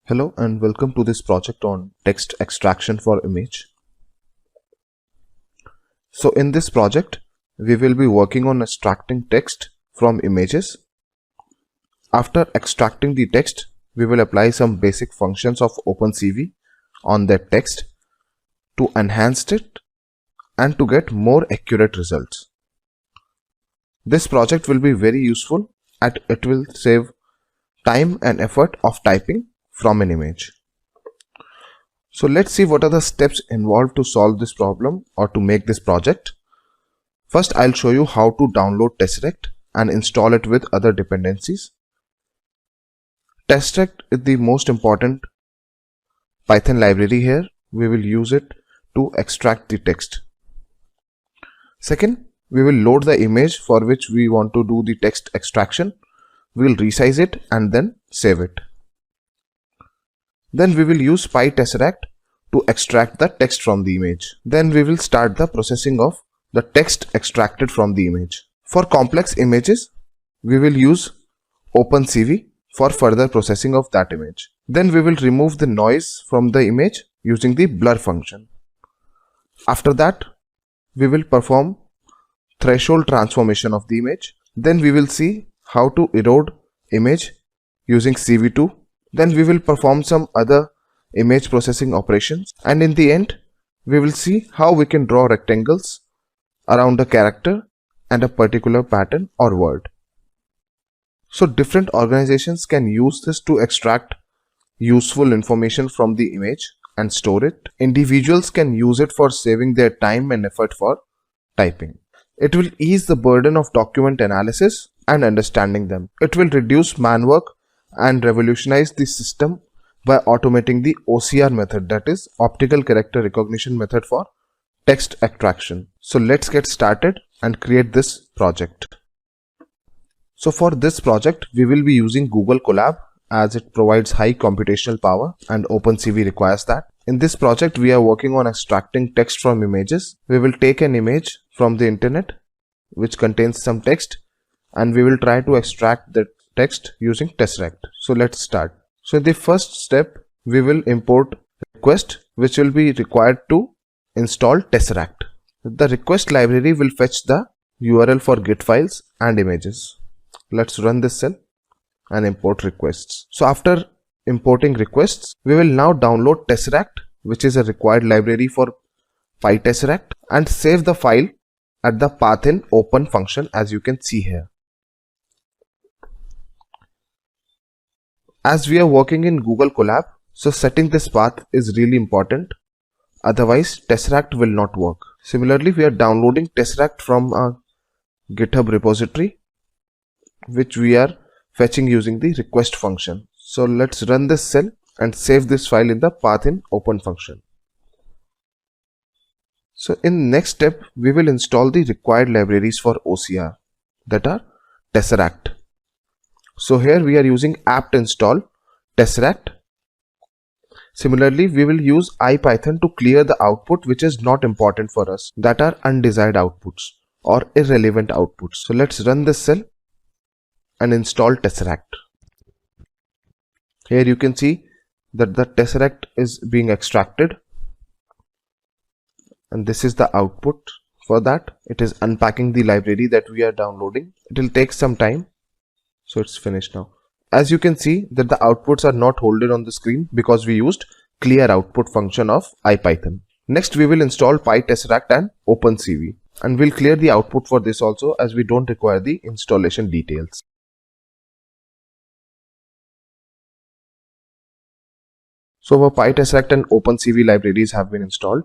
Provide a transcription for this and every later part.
Hello and welcome to this project on text extraction for image. So in this project, we will be working on extracting text from images. After extracting the text, we will apply some basic functions of OpenCV on that text to enhance it and to get more accurate results. This project will be very useful and it will save time and effort of typing from an image. So let's see what are the steps involved to solve this problem or to make this project. First, I'll show you how to download Tesseract and install it with other dependencies. Tesseract is the most important Python library here. We will use it to extract the text. Second, we will load the image for which we want to do the text extraction. We will resize it and then save it. Then we will use PyTesseract to extract the text from the image. Then we will start the processing of the text extracted from the image. For complex images, we will use OpenCV for further processing of that image. Then we will remove the noise from the image using the blur function. After that, we will perform threshold transformation of the image. Then we will see how to erode image using CV2. Then we will perform some other image processing operations, and in the end we will see how we can draw rectangles around a character and a particular pattern or word. So different organizations can use this to extract useful information from the image and store it. Individuals can use it for saving their time and effort for typing. It will ease the burden of document analysis and understanding them. It will reduce man work and revolutionize the system by automating the OCR method, that is optical character recognition method for text extraction. So let's get started and create this project. So for this project, we will be using Google Colab as it provides high computational power and OpenCV requires that. In this project, we are working on extracting text from images. We will take an image from the internet which contains some text and we will try to extract that text using Tesseract. So let's start. So in the first step, we will import request, which will be required to install Tesseract. The request library will fetch the URL for Git files and images. Let's run this cell and import requests. So after importing requests, we will now download Tesseract, which is a required library for PyTesseract, and save the file at the path in open function as you can see here. As we are working in Google Colab, so setting this path is really important. Otherwise, Tesseract will not work. Similarly, we are downloading Tesseract from a GitHub repository, which we are fetching using the request function. So let's run this cell and save this file in the path in open function. So in next step, we will install the required libraries for OCR, that are Tesseract. So here we are using apt install Tesseract. Similarly, we will use IPython to clear the output which is not important for us, that are undesired outputs or irrelevant outputs. So let's run this cell and install Tesseract. Here you can see that the Tesseract is being extracted and this is the output. For that, it is unpacking the library that we are downloading. It will take some time. So it's finished now. As you can see that the outputs are not holded on the screen because we used clear output function of IPython. Next we will install PyTesseract and OpenCV, and we'll clear the output for this also as we don't require the installation details. So our PyTesseract and OpenCV libraries have been installed.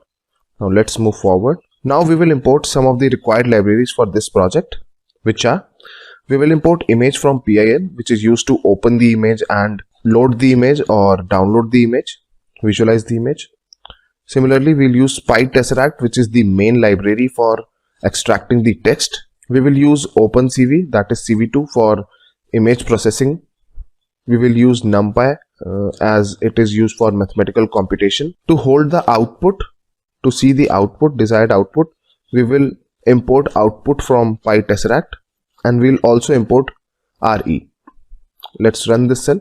Now let's move forward. Now we will import some of the required libraries for this project, which are: we will import image from PIL, which is used to open the image and load the image or download the image, visualize the image. Similarly, we'll use PyTesseract, which is the main library for extracting the text. We will use OpenCV, that is CV2, for image processing. We will use NumPy as it is used for mathematical computation. To hold the output, to see the output, desired output, we will import output from PyTesseract. And we'll also import RE. Let's run this cell.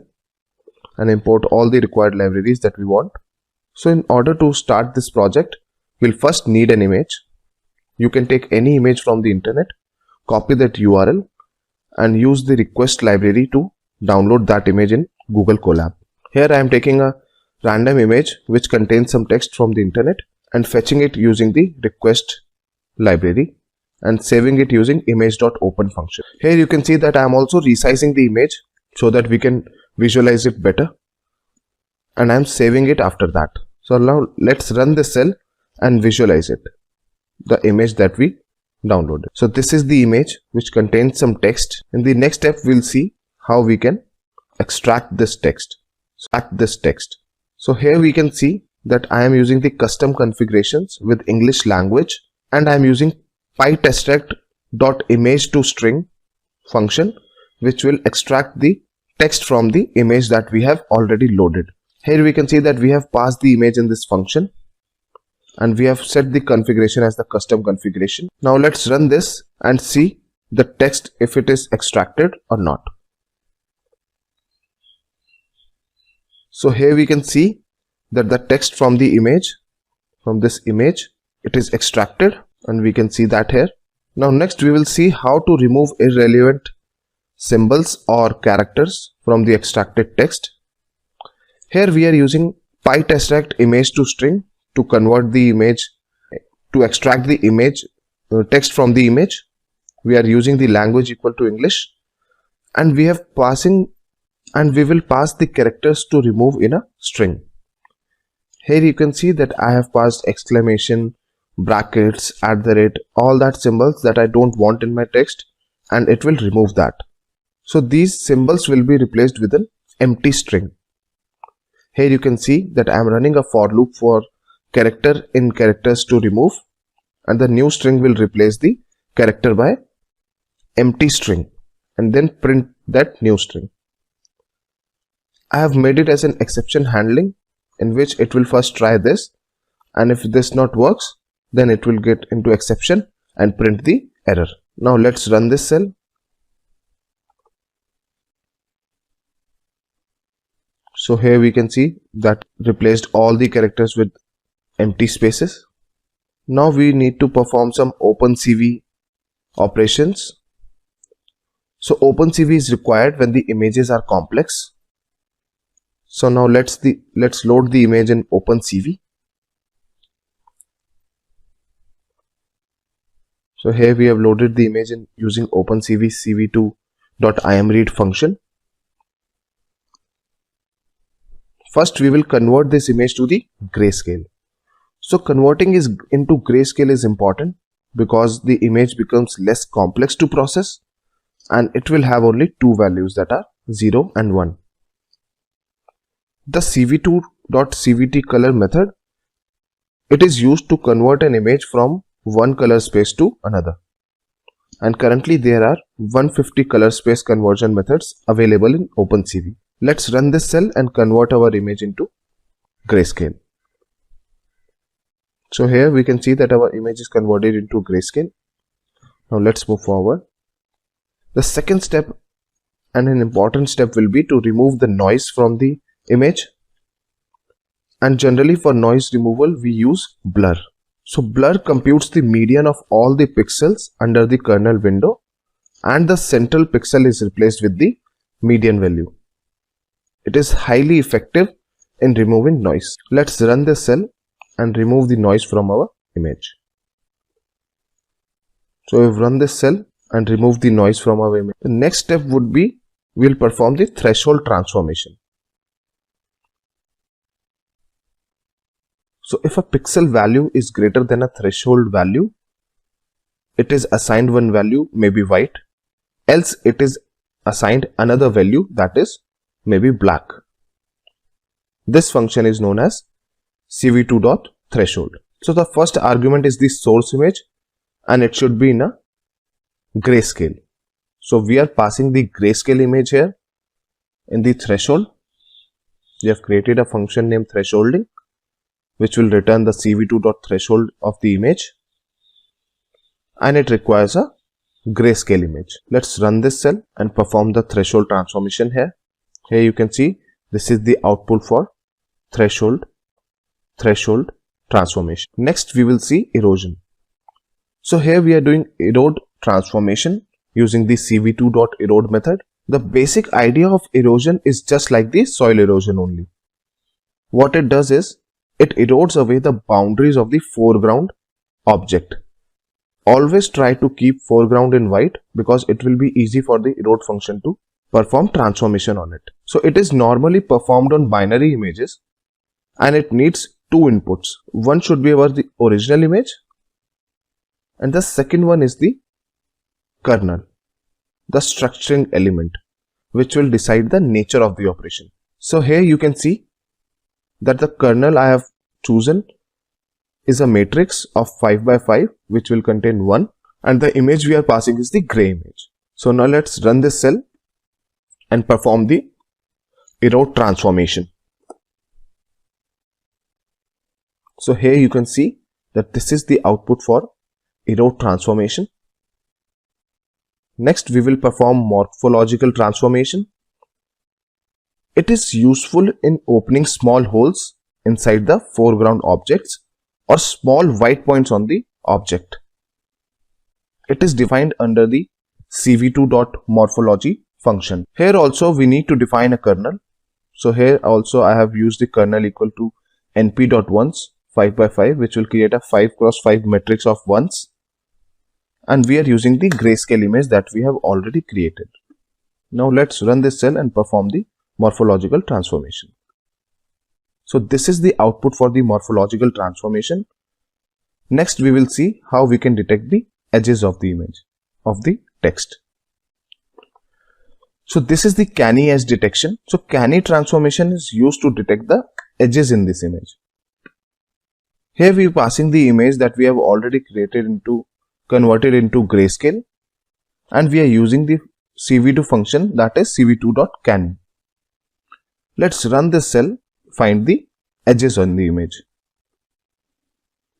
and import all the required libraries that we want. So in order to start this project, we'll first need an image. You can take any image from the internet, copy that URL and use the request library to download that image in Google Colab. Here I am taking a random image which contains some text from the internet and fetching it using the request library and saving it using image.open function. Here you can see that I am also resizing the image so that we can visualize it better, and I am saving it after that. So now let's run this cell and visualize it, the image that we downloaded. So this is the image which contains some text. In the next step we'll see how we can extract this text. So here we can see that I am using the custom configurations with English language, and I am using pytextract.image2string function which will extract the text from the image that we have already loaded. Here we can see that we have passed the image in this function and we have set the configuration as the custom configuration. Now let's run this and see the text if it is extracted or not. So here we can see that the text from the image, from this image, it is extracted, and we can see that here. Now next we will see how to remove irrelevant symbols or characters from the extracted text. Here we are using pytextract.image2string to convert the image, to extract the image text from the image. We are using the language equal to English, and we will pass the characters to remove in a string. Here you can see that I have passed exclamation, brackets, @ all that symbols that I don't want in my text, and it will remove that. So these symbols will be replaced with an empty string. Here you can see that I am running a for loop for character in characters to remove, and the new string will replace the character by empty string and then print that new string. I have made it as an exception handling in which it will first try this, and if this not works, then it will get into exception and print the error. Now let's run this cell. So here we can see that replaced all the characters with empty spaces. Now we need to perform some OpenCV operations. So OpenCV is required when the images are complex. So now let's load the image in OpenCV. So here we have loaded the image in using OpenCV cv2.imread function. First we will convert this image to the grayscale. So converting into grayscale is important because the image becomes less complex to process, and it will have only two values, that are 0 and 1. The cv2.cvt color method, it is used to convert an image from one color space to another, and currently there are 150 color space conversion methods available in OpenCV. Let's run this cell and convert our image into grayscale. So here we can see that our image is converted into grayscale. Now let's move forward. The second step, and an important step, will be to remove the noise from the image, and generally for noise removal we use blur. So blur computes the median of all the pixels under the kernel window, and the central pixel is replaced with the median value. It is highly effective in removing noise. Let's run this cell and remove the noise from our image. So we've run this cell and removed the noise from our image. The next step would be we'll perform the threshold transformation. So if a pixel value is greater than a threshold value, it is assigned one value, maybe white, else it is assigned another value, that is maybe black. This function is known as cv2.threshold. So the first argument is the source image, and it should be in a grayscale. So we are passing the grayscale image here in the threshold. We have created a function named thresholding, which will return the cv2.threshold of the image, and it requires a grayscale image. Let's run this cell and perform the threshold transformation here. Here you can see This is the output for threshold transformation. Next we will see erosion. So here we are doing erode transformation using the cv2.erode method. The basic idea of erosion is just like the soil erosion only. What it does is it erodes away the boundaries of the foreground object. Always try to keep foreground in white because it will be easy for the erode function to perform transformation on it. So it is normally performed on binary images and it needs two inputs. One should be the original image and the second one is the kernel, the structuring element, which will decide the nature of the operation. So here you can see that the kernel I have chosen is a matrix of 5 by 5 which will contain 1 and the image we are passing is the gray image. So now let's run this cell and perform the erode transformation. So here you can see that this is the output for erode transformation. Next we will perform morphological transformation. It is useful in opening small holes inside the foreground objects or small white points on the object. It is defined under the cv2.morphology function. Here also we need to define a kernel. So here also I have used the kernel equal to np.ones 5 by 5 which will create a 5 cross 5 matrix of ones, and we are using the grayscale image that we have already created. Now let's run this cell and perform the morphological transformation. So this is the output for the morphological transformation. Next we will see how we can detect the edges of the image, of the text. So this is the canny edge detection. So canny transformation is used to detect the edges in this image. Here we are passing the image that we have already converted into grayscale, and we are using the cv2 function, that is cv2.canny. Let's run this cell, find the edges on the image.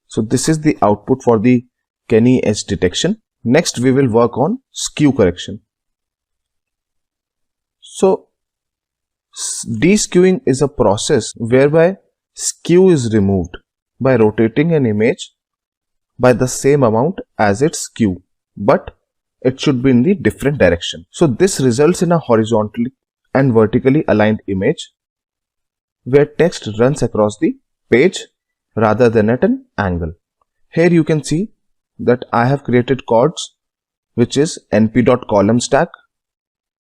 So this is the output for the canny edge detection. Next we will work on skew correction. So de-skewing is a process whereby skew is removed by rotating an image by the same amount as its skew, but it should be in the different direction. So this results in a horizontally and vertically aligned image where text runs across the page rather than at an angle. Here you can see that I have created chords which is np.columnStack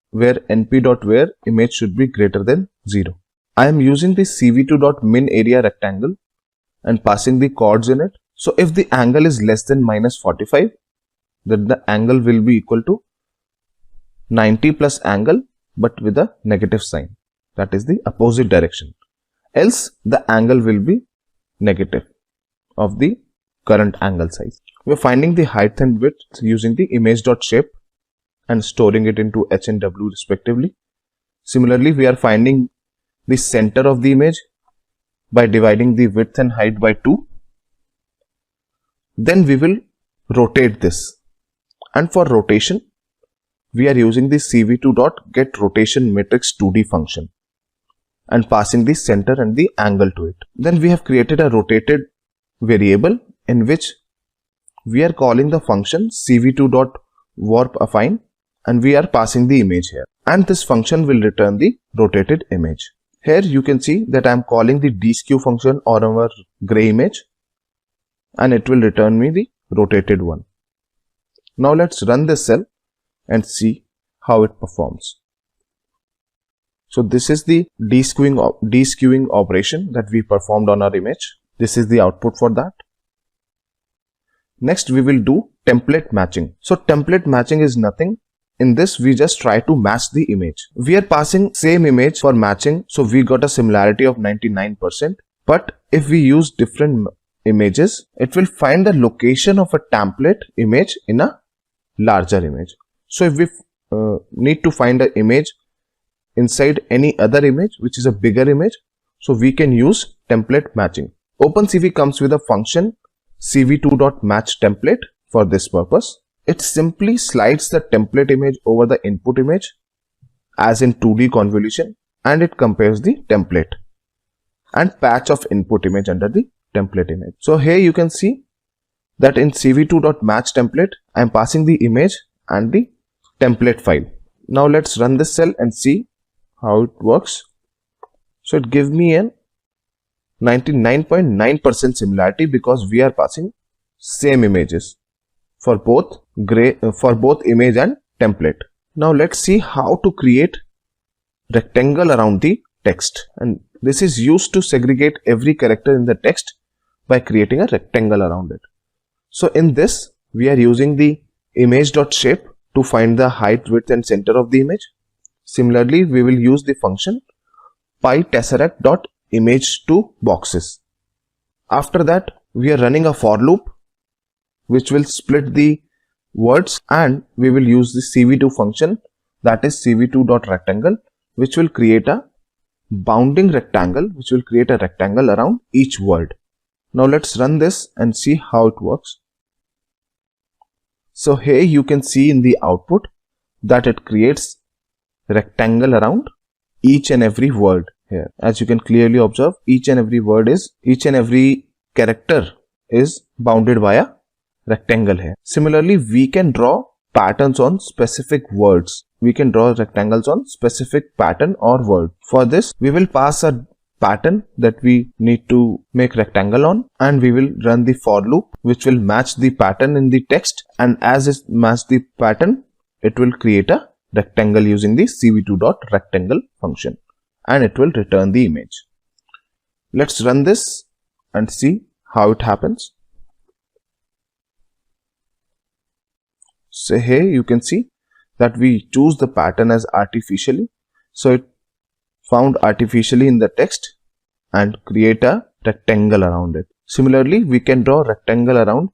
where np.where image should be greater than 0. I am using the cv2.minArea rectangle and passing the chords in it. So if the angle is less than -45, then the angle will be equal to 90 plus angle but with a negative sign, that is the opposite direction. Else the angle will be negative of the current angle size. We are finding the height and width using the image.shape and storing it into h and w respectively. Similarly, we are finding the center of the image by dividing the width and height by 2. Then we will rotate this, and for rotation we are using the cv2.getRotationMatrix2D function and passing the center and the angle to it. Then we have created a rotated variable in which we are calling the function cv2.warpAffine and we are passing the image here, and this function will return the rotated image. Here you can see that I am calling the dskew function on our gray image and it will return me the rotated one. Now let's run this cell and see how it performs. So this is the deskewing operation that we performed on our image. This is the output for that. Next we will do template matching. So template matching is nothing. In this we just try to match the image. We are passing same image for matching, so we got a similarity of 99%. But if we use different images, it will find the location of a template image in a larger image. So if we need to find an image inside any other image which is a bigger image, so we can use template matching. OpenCV comes with a function cv2.matchTemplate for this purpose. It simply slides the template image over the input image as in 2D convolution and it compares the template and patch of input image under the template image. So here you can see that in cv2.match template, I am passing the image and the template file. Now let's run this cell and see how it works. So it gives me a 99.9% similarity because we are passing same images for both image and template. Now let's see how to create rectangle around the text, and this is used to segregate every character in the text by creating a rectangle around it. So in this we are using the image.shape to find the height, width and center of the image. Similarly, we will use the function pytesseract.image2boxes. After that, we are running a for loop which will split the words, and we will use the cv2 function, that is cv2.rectangle, which will create a bounding rectangle, which will create a rectangle around each word. Now let's run this and see how it works. So here you can see in the output that it creates rectangle around each and every word here. As you can clearly observe, each and every character is bounded by a rectangle here. Similarly, we can draw patterns on specific words. We can draw rectangles on specific pattern or word. For this, we will pass a pattern that we need to make rectangle on, and we will run the for loop which will match the pattern in the text, and as it matches the pattern, it will create a rectangle using the cv2.rectangle function, and it will return the image. Let's run this and see how it happens. So here you can see that we choose the pattern as artificially, so it found artificially in the text and create a rectangle around it. Similarly, we can draw rectangle around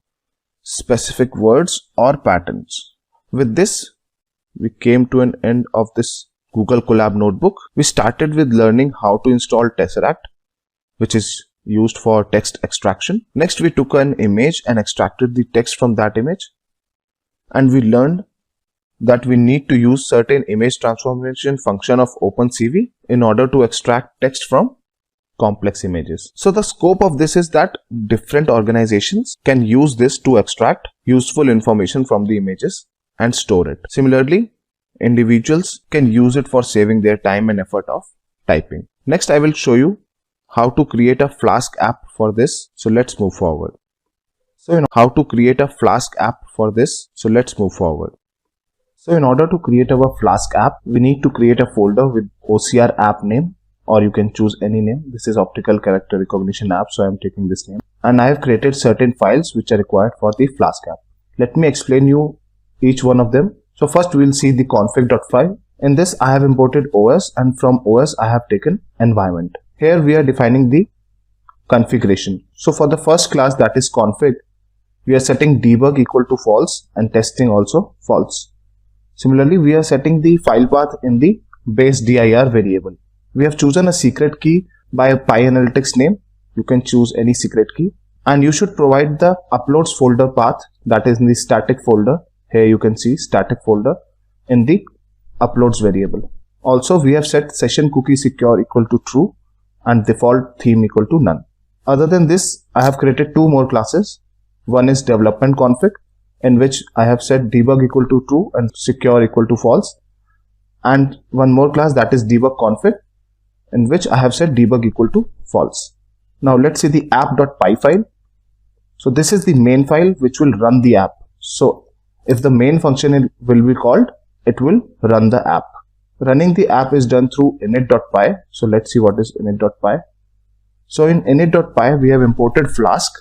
specific words or patterns. With this, we came to an end of this Google Colab notebook. We started with learning how to install Tesseract, which is used for text extraction. Next, we took an image and extracted the text from that image, and we learned that we need to use certain image transformation function of OpenCV in order to extract text from complex images. So the scope of this is that different organizations can use this to extract useful information from the images and store it. Similarly, individuals can use it for saving their time and effort of typing. Next, I will show you how to create a Flask app for this. So let's move forward. So in order to create a Flask app, we need to create a folder with OCR app name, or you can choose any name. This is optical character recognition app, so I am taking this name. And I have created certain files which are required for the Flask app. Let me explain you each one of them. So first we will see the config.file. In this I have imported OS, and from OS I have taken environment. Here we are defining the configuration. So for the first class, that is config, we are setting debug equal to false and testing also false. Similarly, we are setting the file path in the base dir variable. We have chosen a secret key by a PyAnalytics name. You can choose any secret key, and you should provide the uploads folder path, that is in the static folder. Here you can see static folder in the uploads variable. Also, we have set session cookie secure equal to true and default theme equal to none. Other than this, I have created two more classes. One is development config, in which I have set debug equal to true and secure equal to false, and one more class, that is debug config, in which I have set debug equal to false. Now let's see the app.py file. So this is the main file which will run the app. So if the main function will be called, it will run the app. Running the app is done through init.py. So let's see what is init.py. So in init.py we have imported Flask,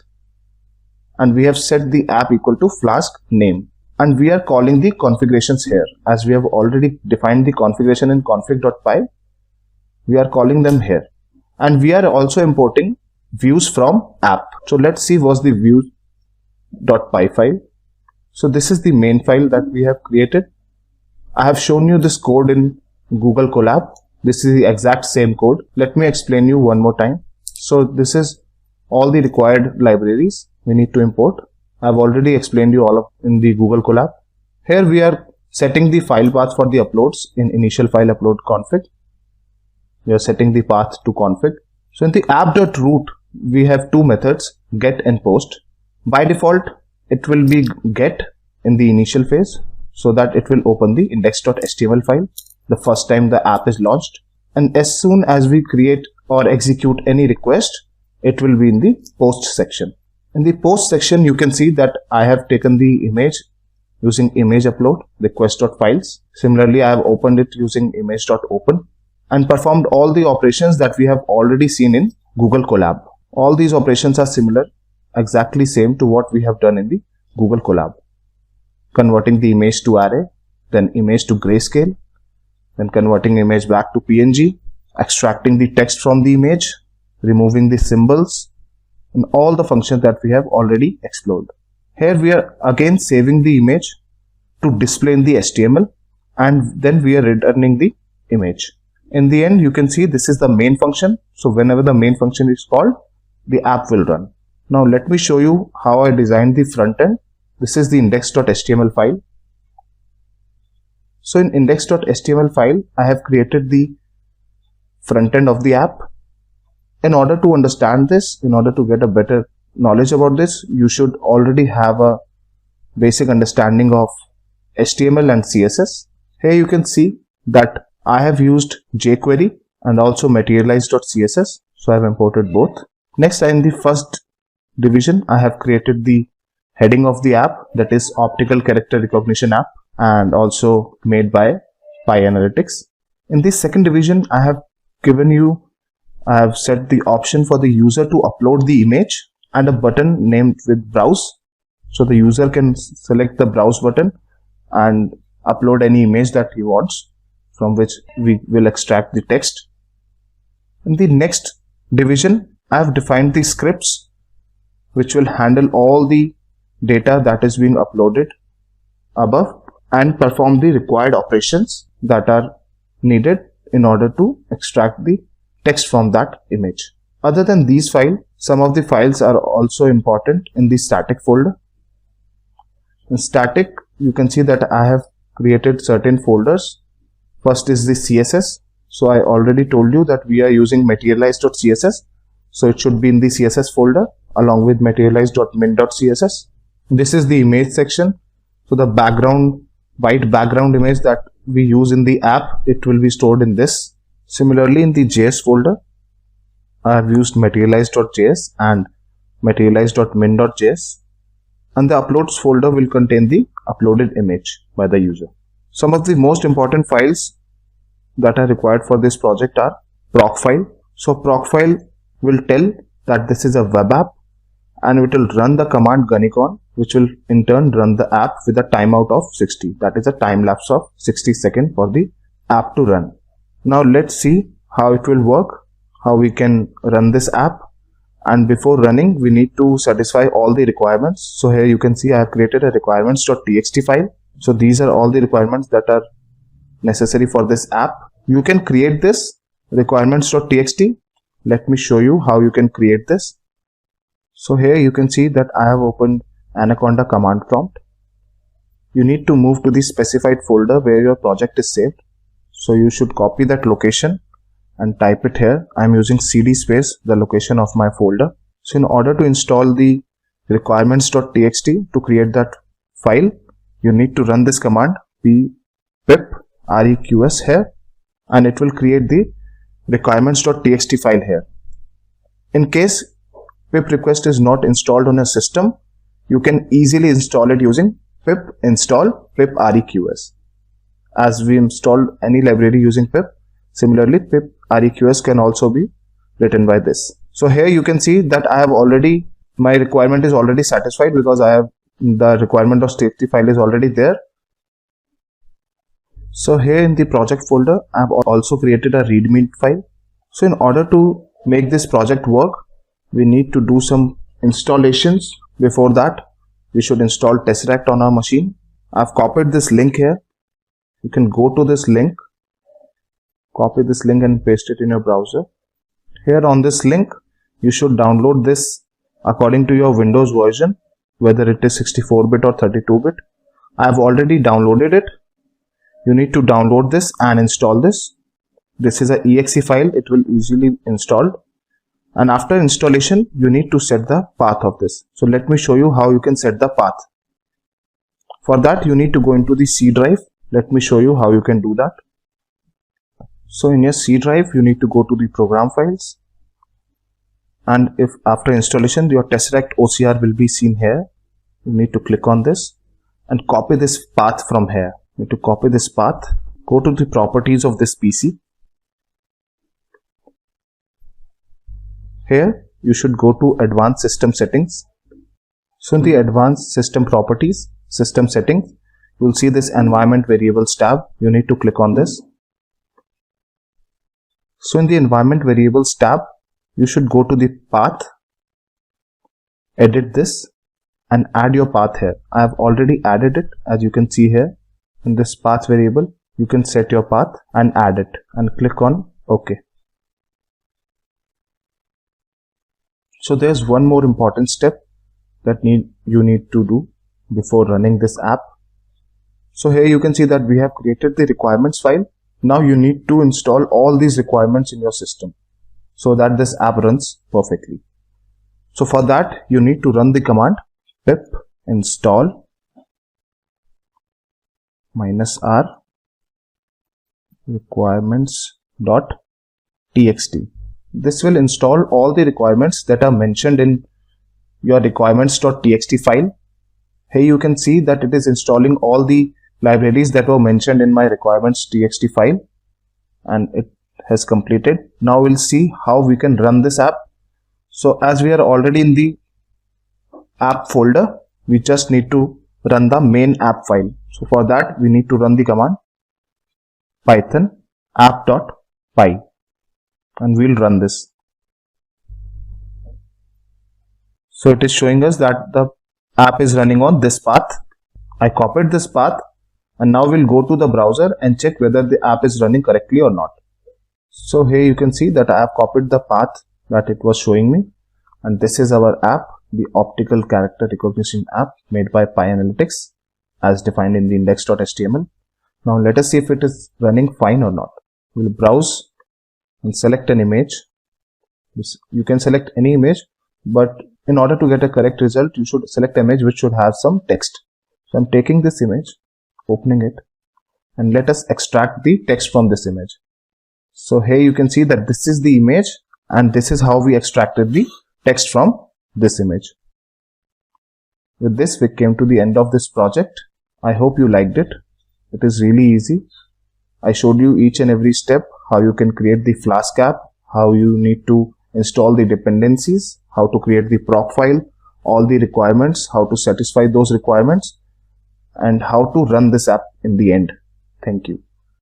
and we have set the app equal to Flask name, and we are calling the configurations here. As we have already defined the configuration in config.py, we are calling them here, and we are also importing views from app. So let's see what's the views.py file. So this is the main file that we have created. I have shown you this code in Google Colab. This is the exact same code. Let me explain you one more time. So this is all the required libraries we need to import. I've already explained you all of in the Google Colab. Here we are setting the file path for the uploads in initial file upload config. We are setting the path to config. So in the app.root, we have two methods, get and post. By default, it will be get in the initial phase so that it will open the index.html file the first time the app is launched. And as soon as we create or execute any request, it will be in the post section. In the post section, you can see that I have taken the image using image upload request.files. Similarly, I have opened it using image.open and performed all the operations that we have already seen in Google Colab. All these operations are similar, exactly same to what we have done in the Google Colab. Converting the image to array, then image to grayscale, then converting image back to PNG, extracting the text from the image, removing the symbols, and all the functions that we have already explored. Here we are again saving the image to display in the HTML, and then we are returning the image. In the end, you can see this is the main function. So whenever the main function is called, the app will run. Now let me show you how I designed the front end. This is the index.html file. So in index.html file, I have created the front end of the app. In order to understand this, in order to get a better knowledge about this, you should already have a basic understanding of HTML and CSS. Here you can see that I have used jQuery and also materialize.css. So I have imported both. Next, in the first division, I have created the heading of the app, that is optical character recognition app, and also made by Pi Analytics. In the second division, I have set the option for the user to upload the image and a button named with browse. So the user can select the browse button and upload any image that he wants, from which we will extract the text. In the next division, I have defined the scripts which will handle all the data that is being uploaded above and perform the required operations that are needed in order to extract the text from that image. Other than these files, some of the files are also important in the static folder. In static, you can see that I have created certain folders. First is the CSS. So I already told you that we are using materialize.css. So it should be in the CSS folder along with materialize.min.css. This is the image section. So the white background image that we use in the app, it will be stored in this. Similarly, in the JS folder, I have used materialize.js and materialize.min.js, and the uploads folder will contain the uploaded image by the user. Some of the most important files that are required for this project are proc file. So proc file will tell that this is a web app, and it will run the command gunicon, which will in turn run the app with a timeout of 60. That is a time lapse of 60 seconds for the app to run. Now let's see how it will work, how we can run this app. And before running, we need to satisfy all the requirements. So here you can see I have created a requirements.txt file. So these are all the requirements that are necessary for this app. You can create this requirements.txt. Let me show you how you can create this. So here you can see that I have opened Anaconda command prompt. You need to move to the specified folder where your project is saved. So you should copy that location and type it here. I am using cd space, the location of my folder. So in order to install the requirements.txt to create that file, you need to run this command pip reqs here, and it will create the requirements.txt file here. In case pip request is not installed on a system, you can easily install it using pip install pip reqs. As we installed any library using pip, similarly pip reqs can also be written by this. So here you can see that I have already, my requirement is already satisfied because I have the requirement.txt file is already there. So here in the project folder, I have also created a readme file. So in order to make this project work, we need to do some installations. Before that, we should install Tesseract on our machine. I've copied this link here. You can go to this link, copy this link and paste it in your browser. Here on this link, you should download this according to your Windows version, whether it is 64-bit or 32-bit. I have already downloaded it. You need to download this and install this. This is a exe file. It will easily installed. And after installation, you need to set the path of this. So let me show you how you can set the path. For that, you need to go into the C drive. Let me show you how you can do that. So in your C drive, you need to go to the program files. And if after installation, your Tesseract OCR will be seen here, you need to click on this and copy this path from here. You need to copy this path, go to the properties of this PC. Here, you should go to Advanced System Settings. So in the Advanced System Properties, System Settings, you will see this Environment Variables tab. You need to click on this. So in the Environment Variables tab, you should go to the path, edit this and add your path here. I have already added it, as you can see here. In this path variable, you can set your path and add it and click on OK. So there's one more important step that you need to do before running this app. So here you can see that we have created the requirements file. Now you need to install all these requirements in your system so that this app runs perfectly. So for that, you need to run the command pip install -r requirements.txt. This will install all the requirements that are mentioned in your requirements.txt file. Here you can see that it is installing all the libraries that were mentioned in my requirements.txt file, and it has completed. Now we'll see how we can run this app. So as we are already in the app folder, we just need to run the main app file. So for that, we need to run the command python app.py and we'll run this. So it is showing us that the app is running on this path. I copied this path and now we'll go to the browser and check whether the app is running correctly or not. So here you can see that I have copied the path that it was showing me, and this is our app, the optical character recognition app made by PyAnalytics as defined in the index.html. Now let us see if it is running fine or not. We'll browse and select an image. You can select any image, but in order to get a correct result, you should select an image which should have some text. So I'm taking this image, opening it, and let us extract the text from this image. So here you can see that this is the image and this is how we extracted the text from this image. With this, we came to the end of this project. I hope you liked it. It is really easy. I showed you each and every step, how you can create the Flask app, how you need to install the dependencies, how to create the proc file, all the requirements, how to satisfy those requirements, and how to run this app in the end. Thank you.